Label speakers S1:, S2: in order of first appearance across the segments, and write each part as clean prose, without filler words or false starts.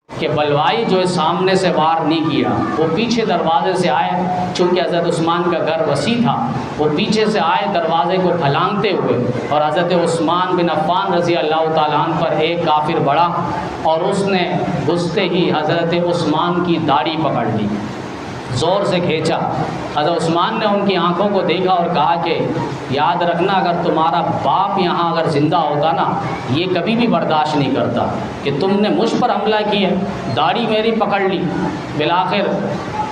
S1: کہ بلوائی جو ہے سامنے سے وار نہیں کیا، وہ پیچھے دروازے سے آئے، چونکہ حضرت عثمان کا گھر وسیع تھا، وہ پیچھے سے آئے دروازے کو پھلانگتے ہوئے، اور حضرت عثمان بن عفان رضی اللہ تعالیٰ عنہ پر ایک کافر بڑھا اور اس نے گھستے ہی حضرت عثمان کی داڑھی پکڑ لی، زور سے کھینچا۔ حضرت عثمان نے ان کی آنکھوں کو دیکھا اور کہا کہ یاد رکھنا، اگر تمہارا باپ یہاں اگر زندہ ہوتا نا، یہ کبھی بھی برداشت نہیں کرتا کہ تم نے مجھ پر حملہ کیا، داڑھی میری پکڑ لی۔ بالآخر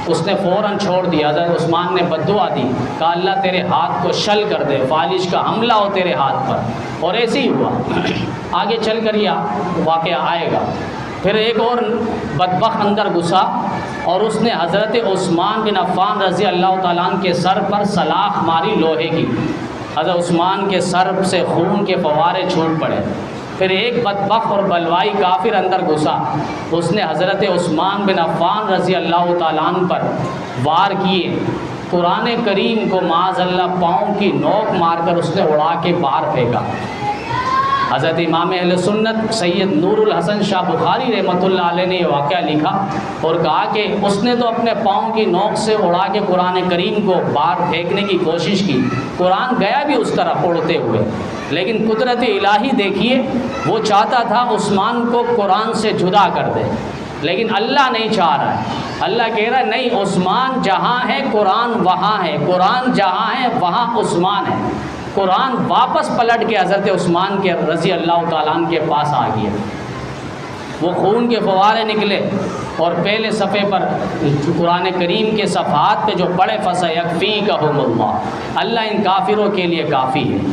S1: اس نے فوراً چھوڑ دیا۔ حضرت عثمان نے بددعا دی، کہا اللہ تیرے ہاتھ کو شل کر دے، فالش کا حملہ ہو تیرے ہاتھ پر، اور ایسے ہی ہوا۔ آگے چل کر یہ واقعہ آئے گا۔ پھر ایک اور بدبخت اندر گھسا اور اس نے حضرت عثمان بن عفان رضی اللہ تعالیٰ عنہ کے سر پر سلاخ ماری لوہے کی، حضرت عثمان کے سر سے خون کے فوارے چھوٹ پڑے۔ پھر ایک بدبخت اور بلوائی کافر اندر گھسا، اس نے حضرت عثمان بن عفان رضی اللہ تعالیٰ عنہ پر وار کیے، قرآن کریم کو معاذ اللہ پاؤں کی نوک مار کر اس نے اڑا کے باہر پھینکا۔ حضرت امام اہل سنت سید نور الحسن شاہ بخاری رحمۃ اللہ علیہ نے یہ واقعہ لکھا اور کہا کہ اس نے تو اپنے پاؤں کی نوک سے اڑا کے قرآن کریم کو باہر پھینکنے کی کوشش کی، قرآن گیا بھی اس طرح اڑتے ہوئے، لیکن قدرت الہی دیکھیے، وہ چاہتا تھا عثمان کو قرآن سے جدا کر دے، لیکن اللہ نہیں چاہ رہا ہے۔ اللہ کہہ رہا ہے نہیں، عثمان جہاں ہے قرآن وہاں ہے، قرآن جہاں ہے وہاں عثمان ہے۔ قرآن واپس پلٹ کے حضرت عثمان کے رضی اللہ تعالیٰ عنہ کے پاس آ گیا، وہ خون کے فوارے نکلے اور پہلے صفحے پر قرآن کریم کے صفحات پہ جو پڑھے فَسَيَكْفِيكَهُمُ اللَّهُ، اللہ ان کافروں کے لیے کافی ہے۔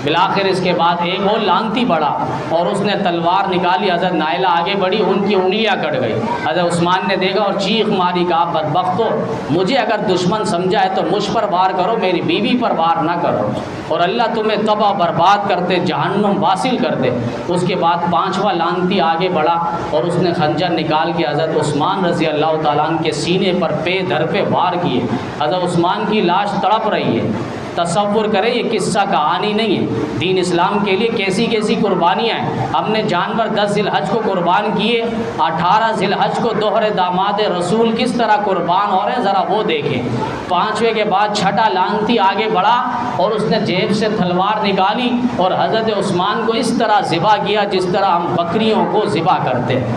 S1: بالآخر اس کے بعد ایک اور لانتی بڑھا اور اس نے تلوار نکالی، حضرت نائلہ آگے بڑھی، ان کی انگلیاں کٹ گئی۔ حضرت عثمان نے دیکھا اور چیخ ماری، کہا بدبختو، مجھے اگر دشمن سمجھا ہے تو مجھ پر وار کرو، میری بیوی پر وار نہ کرو، اور اللہ تمہیں تباہ برباد کرتے جہنم واصل کر دے۔ اس کے بعد پانچواں لانتی آگے بڑھا اور اس نے خنجر نکال کے حضرت عثمان رضی اللہ تعالیٰ عنہ کے سینے پر پے دھر پہ وار کیے۔ حضرت عثمان کی لاش تڑپ رہی ہے۔ تصور کریں، یہ قصہ کہانی نہیں ہے، دین اسلام کے لیے کیسی کیسی قربانیاں ہیں۔ ہم نے جانور 10 ذی الحج کو قربان کیے، 18 ذی الحج کو دوہرے داماد رسول کس طرح قربان ہو رہے ہیں، ذرا وہ دیکھیں۔ پانچویں کے بعد چھٹا لانتی آگے بڑھا اور اس نے جیب سے تلوار نکالی اور حضرت عثمان کو اس طرح ذبح کیا جس طرح ہم بکریوں کو ذبح کرتے ہیں۔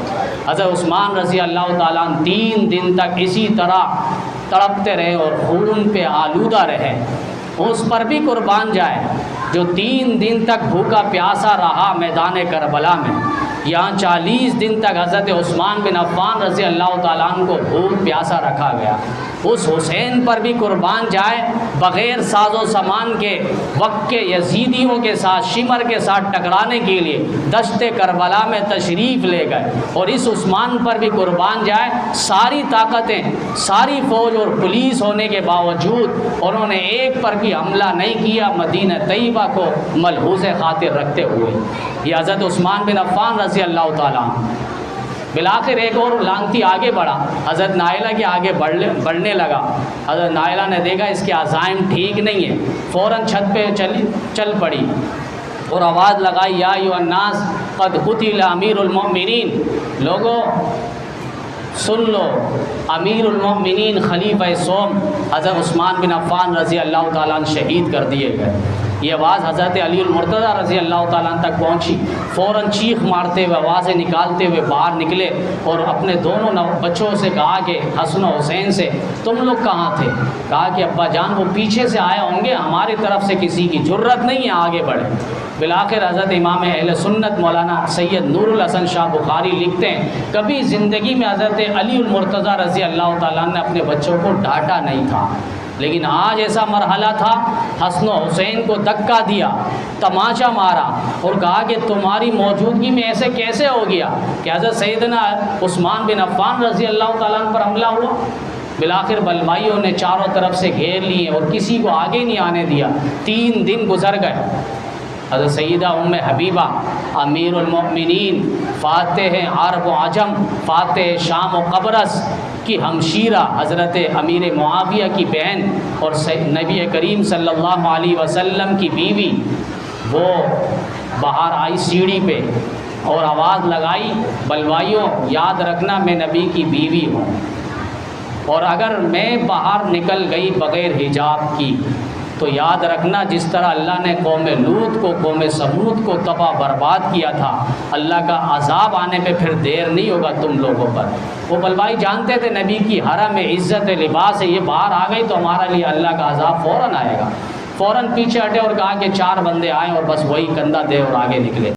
S1: حضرت عثمان رضی اللہ تعالیٰ عنہ 3 دن تک اسی طرح تڑپتے رہے اور خون پہ آلودہ رہے۔ اس پر بھی قربان جائے جو 3 دن تک بھوکا پیاسا رہا میدان کربلا میں۔ یہاں 40 دن تک حضرت عثمان بن عفان رضی اللہ تعالیٰ عنہ کو بھوک پیاسا رکھا گیا۔ اس حسین پر بھی قربان جائے، بغیر ساز و سامان کے وقت کے یزیدیوں کے ساتھ شمر کے ساتھ ٹکرانے کے لیے دشت کربلا میں تشریف لے گئے، اور اس عثمان پر بھی قربان جائے، ساری طاقتیں، ساری فوج اور پولیس ہونے کے باوجود انہوں نے ایک پر بھی حملہ نہیں کیا، مدینہ طیبہ کو ملحوظ خاطر رکھتے ہوئے۔ یہ حضرت عثمان بن عفان رضی اللہ تعالیٰ عنہ۔ بالآخر ایک اور لانتی آگے بڑھا، حضرت نائلہ کے آگے بڑھنے لگا۔ حضرت نائلہ نے دیکھا اس کے عزائم ٹھیک نہیں ہے، فوراً چھت پہ چل پڑی اور آواز لگائی، یا ایھا الناس قد قتل امیر المؤمنین، لوگوں سن لو، امیر المؤمنین خلیفہ سوم حضرت عثمان بن عفان رضی اللہ تعالیٰ عنہ شہید کر دیے گئے۔ یہ آواز حضرت علی المرتضیٰ رضی اللہ تعالیٰ عنہ تک پہنچی، فوراً چیخ مارتے ہوئے آوازیں نکالتے ہوئے باہر نکلے اور اپنے دونوں بچوں سے کہا کہ حسن و حسین سے، تم لوگ کہاں تھے؟ کہا کہ ابا جان وہ پیچھے سے آئے ہوں گے، ہماری طرف سے کسی کی جرت نہیں ہے آگے بڑھے۔ بالآخر حضرت امام اہل سنت مولانا سید نور الحسن شاہ بخاری لکھتے ہیں، کبھی زندگی میں حضرت علی المرتضیٰ رضی اللہ تعالیٰ نے اپنے بچوں کو ڈانٹا نہیں تھا، لیکن آج ایسا مرحلہ تھا، حسن و حسین کو دھکا دیا، تماچا مارا اور کہا کہ تمہاری موجودگی میں ایسے کیسے ہو گیا کہ حضرت سیدنا عثمان بن عفان رضی اللہ تعالیٰ عنہ پر حملہ ہوا۔ بالآخر بلوائیوں نے چاروں طرف سے گھیر لیے اور کسی کو آگے نہیں آنے دیا۔ 3 دن گزر گئے۔ حضرت سیدہ ام حبیبہ امیر المؤمنین، فاتح عرب و عجم، فاتح شام و قبرص کی ہمشیرہ، حضرت امیر معاویہ کی بہن اور نبی کریم صلی اللہ علیہ وسلم کی بیوی، وہ باہر آئی سیڑھی پہ اور آواز لگائی بلوائیوں یاد رکھنا میں نبی کی بیوی ہوں، اور اگر میں باہر نکل گئی بغیر حجاب کی تو یاد رکھنا جس طرح اللہ نے قوم لوط کو، قوم سمود کو تباہ برباد کیا تھا، اللہ کا عذاب آنے پہ پھر دیر نہیں ہوگا تم لوگوں پر۔ وہ بلوائی جانتے تھے نبی کی حرم میں عزت لباس ہے، یہ باہر آ گئی تو ہمارا لیے اللہ کا عذاب فوراً آئے گا۔ فوراً پیچھے ہٹے اور کہا کہ 4 بندے آئیں اور بس وہی کندھا دے اور آگے نکلے۔